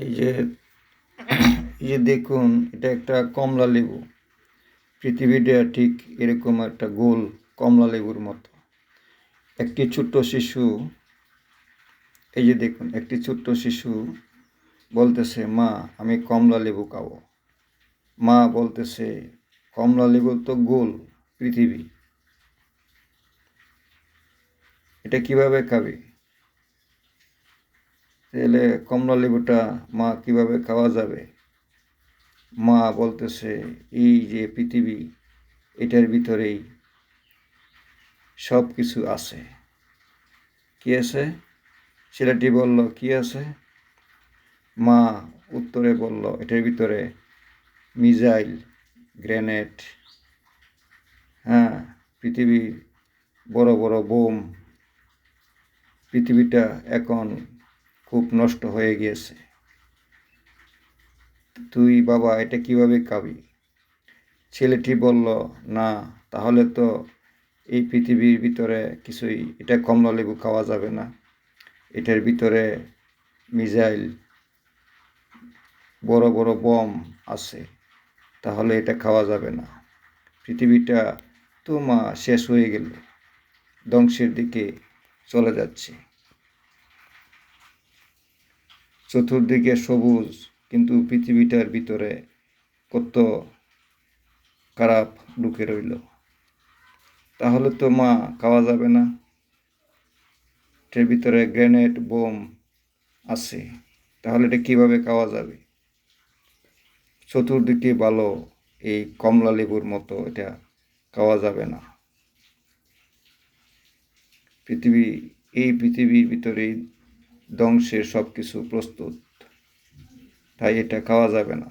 এই যে দেখুন, এটা একটা কমলা লেবু। পৃথিবীটা ঠিক এরকম একটা গোল কমলা লেবুর মতো। একটি ছোট্ট শিশু, এই যে দেখুন, একটি ছোট্ট শিশু বলতেছে, মা আমি কমলা লেবু খাবো। মা বলতেছে, কমলা লেবু তো গোল, পৃথিবী এটা কিভাবে খাবি? তাহলে কমলা লেবুটা মা কিভাবে খাওয়া যাবে? মা বলতেছে, এই যে পৃথিবী, এটার ভিতরেই সব কিছু আছে। কি আছে? ছেলেটি বলল, কি আছে? মা উত্তরে বলল, এটার ভিতরে মিসাইল, গ্রেনেড, হ্যাঁ, পৃথিবীর বড় বড় বোম। পৃথিবীটা এখন খুব নষ্ট হয়ে গিয়েছে। তুই বাবা এটা কিভাবে খাবি? ছেলেটি বলল, না, তাহলে তো এই পৃথিবীর ভিতরে কিছুই, এটা কমলা লেবু খাওয়া যাবে না। এটার ভিতরে মিসাইল, বড় বড় বম আছে, তাহলে এটা খাওয়া যাবে না। পৃথিবীটা তো মা শেষ হয়ে গেল, ধ্বংসের দিকে চলে যাচ্ছে। চতুর্দিকে সবুজ, কিন্তু পৃথিবীটার ভিতরে কত খারাপ ঢুকে রইল। তাহলে তো মা খাওয়া যাবে না। এটার ভিতরে গ্রেনেড, বোম আছে, তাহলে এটা কিভাবে খাওয়া যাবে? চতুর্দিকে ভালো, এই কমলা লেবুর মতো এটা খাওয়া যাবে না। এই পৃথিবীর ভিতরেই ধ্বংসের সব কিছু প্রস্তুত, তাই এটা খাওয়া যাবে না।